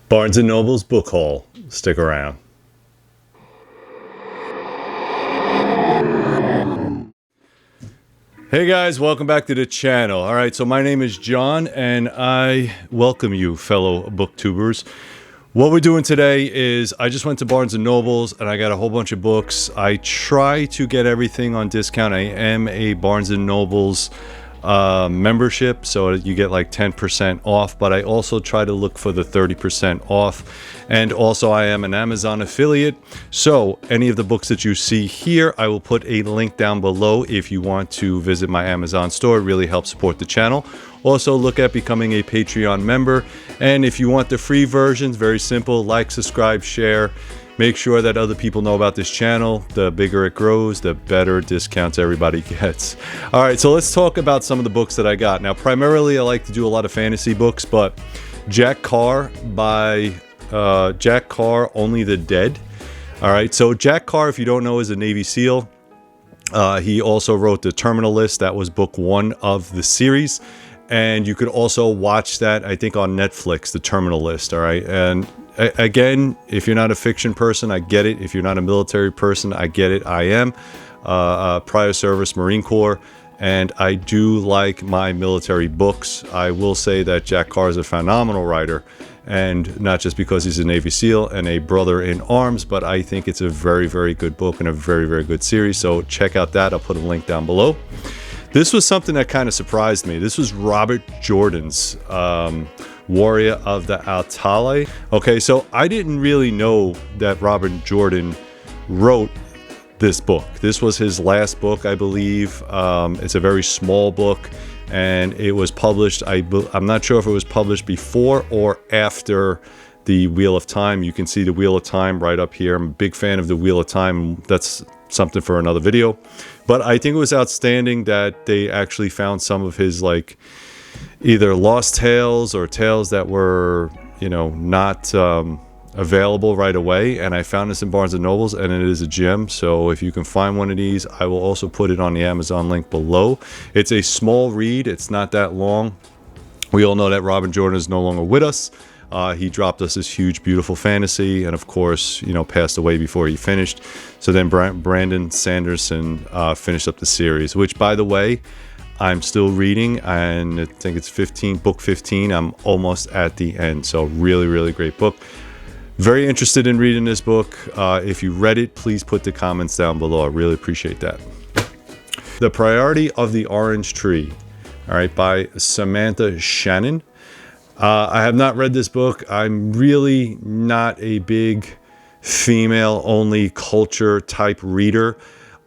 Barnes & Noble's book haul. Stick around. Hey guys, welcome back to the channel. All right, so my name is John and I welcome you, fellow booktubers. What we're doing today is I just went to Barnes & Noble's and I got a whole bunch of books. I try to get everything on discount. I am a Barnes & Noble's membership, so you get like 10% off, but I also try to look for the 30% off. And also I am an Amazon affiliate, so any of the books that you see here, I will put a link down below if you want to visit my Amazon store. It really helps support the channel. Also look at becoming a Patreon member, and if you want the free versions, very simple: like, subscribe, share. Make sure that other people know about this channel. The bigger it grows, the better discounts everybody gets. All right, so let's talk about some of the books that I got. Now, primarily, I like to do a lot of fantasy books, but Jack Carr by Jack Carr, Only the Dead. All right, so Jack Carr, if you don't know, is a Navy SEAL. He also wrote The Terminal List. That was book 1 of the series. And you could also watch that, I think, on Netflix, The Terminal List. All right, and again, if you're not a fiction person, I get it. If you're not a military person, I get it. I am prior service Marine Corps, and I do like my military books. I will say that Jack Carr is a phenomenal writer, and not just because he's a Navy SEAL and a brother in arms, but I think it's a very, very good book and a very, very good series. So check out that. I'll put a link down below. This was something that kind of surprised me. This was Robert Jordan's Warrior of the Altale. Okay, so I didn't really know that Robert Jordan wrote this book. This was his last book, I believe. It's a very small book, and it was published, I'm not sure if it was published before or after the Wheel of Time. You can see the Wheel of Time right up here. I'm a big fan of the Wheel of Time. That's something for another video. But I think it was outstanding that they actually found some of his, like, either lost tales or tales that were, you know, not available right away. And I found this in Barnes & Noble's, and it is a gem. So if you can find one of these, I will also put it on the Amazon link below. It's a small read. It's not that long. We all know that Robert Jordan is no longer with us. He dropped us this huge, beautiful fantasy, and of course, you know, passed away before he finished. So then Brandon Sanderson finished up the series, which, by the way, I'm still reading, and I think it's book 15. I'm almost at the end. So really, really great book. Very interested in reading this book. If you read it, please put the comments down below. I really appreciate that. The Priority of the Orange Tree, all right, by Samantha Shannon. I have not read this book. I'm really not a big female-only culture type reader.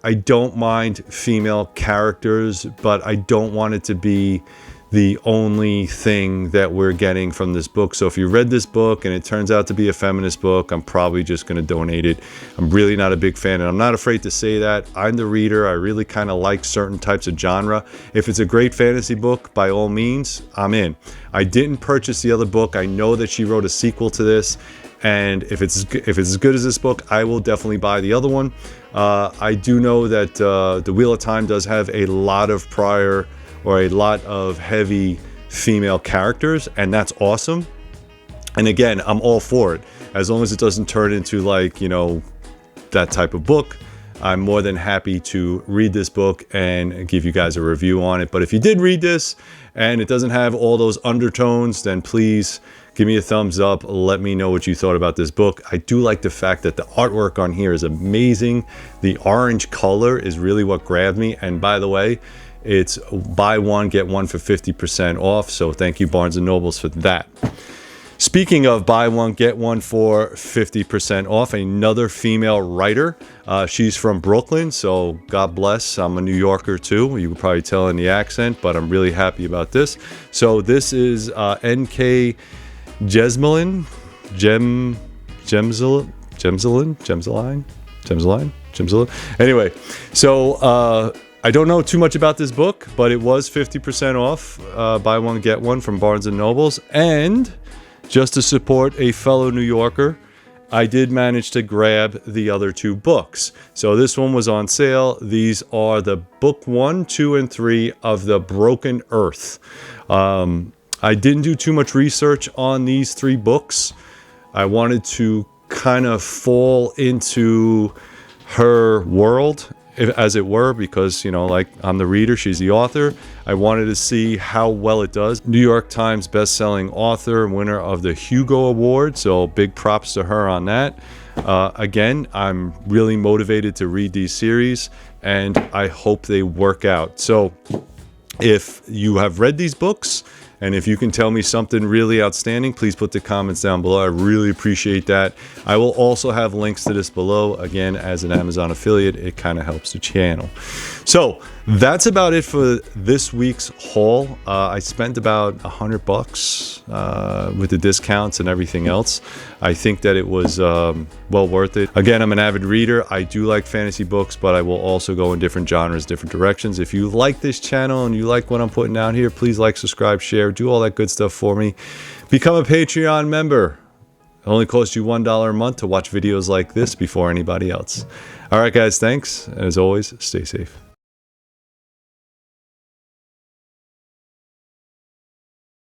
I don't mind female characters, but I don't want it to be the only thing that we're getting from this book. So if you read this book and it turns out to be a feminist book, I'm probably just going to donate it. I'm really not a big fan, and I'm not afraid to say that. I'm the reader. I really kind of like certain types of genre. If it's a great fantasy book, by all means, I'm in. I didn't purchase the other book. I know that she wrote a sequel to this, and if it's as good as this book, I will definitely buy the other one. I do know that The Wheel of Time does have a lot of a lot of heavy female characters, and that's awesome. And again, I'm all for it, as long as it doesn't turn into, like, you know, that type of book. I'm more than happy to read this book and give you guys a review on it. But if you did read this and it doesn't have all those undertones, then please give me a thumbs up. Let me know what you thought about this book. I do like the fact that the artwork on here is amazing. The orange color is really what grabbed me. And by the way, it's buy one, get one for 50% off. So thank you, Barnes & Noble's, for that. Speaking of buy one, get one for 50% off, another female writer. She's from Brooklyn, so God bless. I'm a New Yorker too. You can probably tell in the accent, but I'm really happy about this. So this is N.K. Jemisin. Anyway, so I don't know too much about this book, but it was 50% off, buy one, get one from Barnes & Noble's. And just to support a fellow New Yorker, I did manage to grab the other 2 books. So this one was on sale. These are the book 1, 2, and 3 of The Broken Earth. I didn't do too much research on these 3 books. I wanted to kind of fall into her world, as it were, because, you know, like, I'm the reader, she's the author. I wanted to see how well it does. New York Times best-selling author, winner of the Hugo Award, so big props to her on that. Again, I'm really motivated to read these series, and I hope they work out. So if you have read these books, and if you can tell me something really outstanding, please put the comments down below. I really appreciate that. I will also have links to this below. Again, as an Amazon affiliate, it kind of helps the channel. So that's about it for this week's haul. I spent about $100 with the discounts and everything else. I think that it was well worth it. Again, I'm an avid reader. I do like fantasy books, but I will also go in different genres, different directions. If you like this channel and you like what I'm putting out here, please like, subscribe, share, do all that good stuff for me. Become a Patreon member. It only costs you $1 a month to watch videos like this before anybody else. All right, guys, thanks. And as always, stay safe.